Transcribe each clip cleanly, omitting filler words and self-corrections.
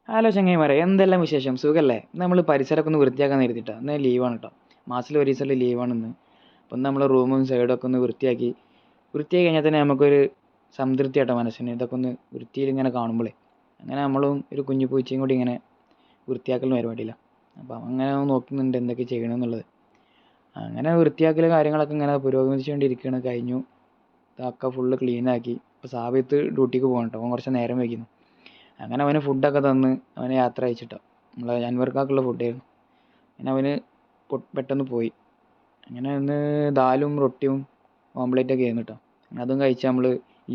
Hello ചങ്ങായിമാരെ, എന്തെല്ലാം വിശേഷം? സുഖല്ലേ? നമ്മൾ പരിസരമൊക്കെ ഒന്ന് വൃത്തിയാക്കാൻ നേരിട്ടാ. ഇന്ന് ലീവാണ് കേട്ടോ. മാസത്തിൽ ഒരു ദിവസമുള്ള ലീവാണ് ഇന്ന്. അപ്പം നമ്മൾ റൂമും സൈഡൊക്കെ ഒന്ന് വൃത്തിയാക്കി കഴിഞ്ഞാൽ തന്നെ നമുക്കൊരു സംതൃപ്തി ആട്ടോ മനസ്സിന്. ഇതൊക്കെ ഒന്ന് വൃത്തിയിൽ ഇങ്ങനെ കാണുമ്പോഴേ അങ്ങനെ നമ്മളും ഒരു കുഞ്ഞു പൂച്ചയും കൂടി ഇങ്ങനെ വൃത്തിയാക്കൽ പരിപാടിയില്ല. അപ്പം അങ്ങനെ നോക്കുന്നുണ്ട് എന്തൊക്കെ ചെയ്യണമെന്നുള്ളത്. അങ്ങനെ വൃത്തിയാക്കൽ കാര്യങ്ങളൊക്കെ ഇങ്ങനെ പുരോഗമിച്ചുകൊണ്ടിരിക്കുകയാണ്. കഴിഞ്ഞു, ഇതൊക്കെ ഫുള്ള് ക്ലീനാക്കി. ഇപ്പോൾ സാബിത്ത് ഡ്യൂട്ടിക്ക് പോകണം കേട്ടോ. അവൻ കുറച്ച് നേരം വൈകുന്നു. അങ്ങനെ അവന് ഫുഡൊക്കെ തന്ന് അവനെ യാത്ര അയച്ചിട്ടോ. നമ്മളെ അൻവർക്കാക്കുള്ള ഫുഡായിരുന്നു. അങ്ങനെ അവന് പെട്ടെന്ന് പോയി. അങ്ങനെ ഒന്ന് ദാലും റൊട്ടിയും ഓംപ്ലേറ്റൊക്കെ ആയിരുന്നു കേട്ടോ. അതും കഴിച്ച് നമ്മൾ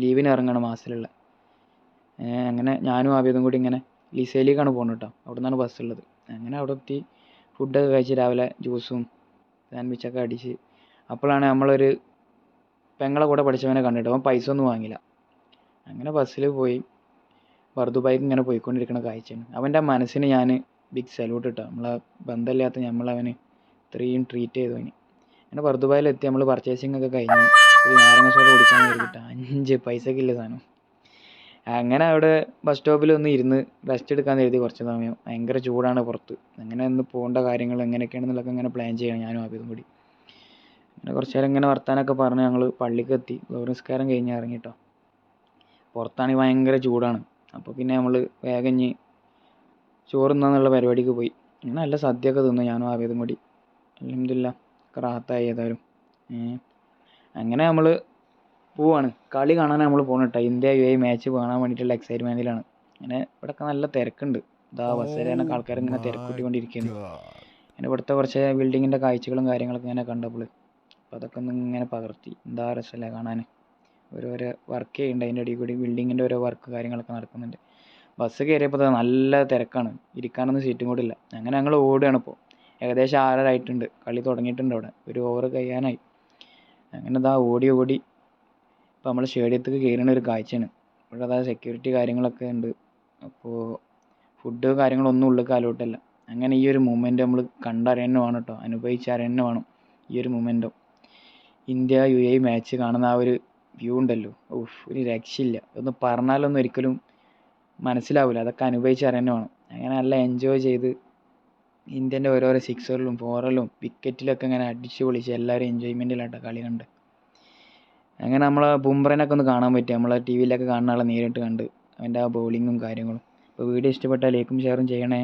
ലീവിന് ഇറങ്ങണം മാസത്തിലുള്ള. അങ്ങനെ ഞാനും ആബിദും കൂടി ഇങ്ങനെ ലിസയിലേക്കാണ് പോകുന്നത് കേട്ടോ. അവിടെ നിന്നാണ് ബസ്സുള്ളത്. അങ്ങനെ അവിടെ എത്തി ഫുഡൊക്കെ കഴിച്ച് രാവിലെ ജ്യൂസും സാൻഡ്വിച്ചൊക്കെ അടിച്ച് അപ്പോഴാണ് നമ്മളൊരു പെങ്ങളെ കൂടെ പഠിച്ചവനെ കണ്ടിട്ട്. അവൻ പൈസ ഒന്നും വാങ്ങിയില്ല. അങ്ങനെ ബസ്സിൽ പോയി ബൈക്ക് ഇങ്ങനെ പോയിക്കൊണ്ടിരിക്കുന്ന കാഴ്ചയാണ്. അവൻ്റെ മനസ്സിന് ഞാൻ ബിഗ് സല്യൂട്ട് ഇട്ടോ. നമ്മളെ ബന്ധമില്ലാത്ത നമ്മളവന് ഇത്രയും ട്രീറ്റ് ചെയ്തു. അവന് അങ്ങനെ ബർദുബായിലെത്തി. നമ്മൾ പർച്ചേസിങ് ഒക്കെ കഴിഞ്ഞ് ഒരു നാരങ്ങ സോഡ കുടിക്കാൻ കയറിയിട്ടാ. 5 പൈസക്കില്ല സാധനം. അങ്ങനെ അവിടെ ബസ് സ്റ്റോപ്പിൽ ഒന്ന് ഇരുന്ന് റെസ്റ്റ് എടുക്കാൻ കരുതി കുറച്ച് സമയം. ഭയങ്കര ചൂടാണ് പുറത്ത്. അങ്ങനെ ഒന്ന് പോകേണ്ട കാര്യങ്ങൾ എങ്ങനെയൊക്കെയാണെന്നുള്ളതൊക്കെ ഇങ്ങനെ പ്ലാൻ ചെയ്യണം ഞാനും ആബിദും കൂടി. അങ്ങനെ കുറച്ച് നേരം ഇങ്ങനെ വർത്താനൊക്കെ പറഞ്ഞ് ഞങ്ങൾ പള്ളിക്ക് എത്തി. നിസ്കാരം കഴിഞ്ഞ് ഇറങ്ങിട്ടോ. പുറത്താണെങ്കിൽ ഭയങ്കര ചൂടാണ്. അപ്പോൾ പിന്നെ നമ്മൾ വേഗം ഇനി ചോറ് തിന്നാന്നുള്ള പരിപാടിക്ക് പോയി. അങ്ങനെ നല്ല സദ്യയൊക്കെ തിന്നു ഞാനും ആബിദും കൂടി. അൽഹംദുലില്ലാ റാഹത്തായി ഏതായാലും. അങ്ങനെ നമ്മൾ പോവാണ്. കളി കാണാൻ നമ്മൾ പോകണം കേട്ടോ. ഇന്ത്യ UAE മാച്ച് കാണാൻ വേണ്ടിയിട്ടുള്ള എക്സൈറ്റ്മെൻറ്റിലാണ്. അങ്ങനെ ഇവിടെയൊക്കെ നല്ല തിരക്കുണ്ട്. ഇതാ ബസ്സിലൊക്കെ ആൾക്കാർ ഇങ്ങനെ തിരക്കൂട്ടിക്കൊണ്ടിരിക്കുന്നു. അങ്ങനെ ഇവിടുത്തെ കുറച്ച് ബിൽഡിങ്ങിൻ്റെ കാഴ്ചകളും കാര്യങ്ങളൊക്കെ ഇങ്ങനെ കണ്ടപ്പോൾ അപ്പോൾ അതൊക്കെ ഒന്ന് ഇങ്ങനെ പകർത്തി. എന്താ രസമല്ലേ കാണാൻ. ഓരോരോ വർക്ക് ചെയ്യുന്നുണ്ട് അതിൻ്റെ ഇടയിൽ കൂടി. ബിൽഡിങ്ങിൻ്റെ ഓരോ വർക്ക് കാര്യങ്ങളൊക്കെ നടക്കുന്നുണ്ട്. ബസ് കയറിയപ്പോൾ നല്ല തിരക്കാണ്. ഇരിക്കാനൊന്നും സീറ്റും കൂടി ഇല്ല. അങ്ങനെ ഞങ്ങൾ ഓടുകയാണ് ഇപ്പോൾ. ഏകദേശം 6:30 ആയിട്ടുണ്ട്. കളി തുടങ്ങിയിട്ടുണ്ട് അവിടെ. ഒരു ഓവർ കഴിയാനായി. അങ്ങനെ ഇതാ ഓടി ഇപ്പോൾ നമ്മൾ സ്റ്റേഡിയത്തിൽ കയറുന്ന ഒരു കാഴ്ചയാണ്. ഇവിടെ അതായത് സെക്യൂരിറ്റി കാര്യങ്ങളൊക്കെ ഉണ്ട്. അപ്പോൾ ഫുഡ് കാര്യങ്ങളൊന്നും ഉള്ളിൽ അലോട്ടല്ല. അങ്ങനെ ഈ ഒരു മൂമെൻറ്റ് നമ്മൾ കണ്ടറിയന്നെ വേണം കേട്ടോ. അനുഭവിച്ചറിയന്നെ വേണം ഈ ഒരു മൂമെൻറ്റും. ഇന്ത്യ UAE മാച്ച് കാണുന്ന ആ ഒരു വ്യൂ ഉണ്ടല്ലോ, ഒരു രക്ഷയില്ല. ഒന്ന് പറഞ്ഞാലൊന്നും ഒരിക്കലും മനസ്സിലാവില്ല. അതൊക്കെ അനുഭവിച്ചറിയന്നെ വേണം. അങ്ങനെ നല്ല എൻജോയ് ചെയ്ത് ഇന്ത്യൻ്റെ ഓരോരോ സിക്സറിലും ഫോറിലും വിക്കറ്റിലൊക്കെ ഇങ്ങനെ അടിച്ച് പൊളിച്ച് എല്ലാവരും എൻജോയ്മെൻറ്റിലാട്ടോ കളി കണ്ട്. അങ്ങനെ നമ്മളെ ബുംറേനൊക്കെ ഒന്ന് കാണാൻ പറ്റി. നമ്മളെ TV യിലൊക്കെ കാണുന്ന ആളെ നേരിട്ട് കണ്ട് അവൻ്റെ ആ ബൗളിങ്ങും കാര്യങ്ങളും. അപ്പോൾ വീഡിയോ ഇഷ്ടപ്പെട്ടാൽ ലൈക്കും ഷെയറും ചെയ്യണേ.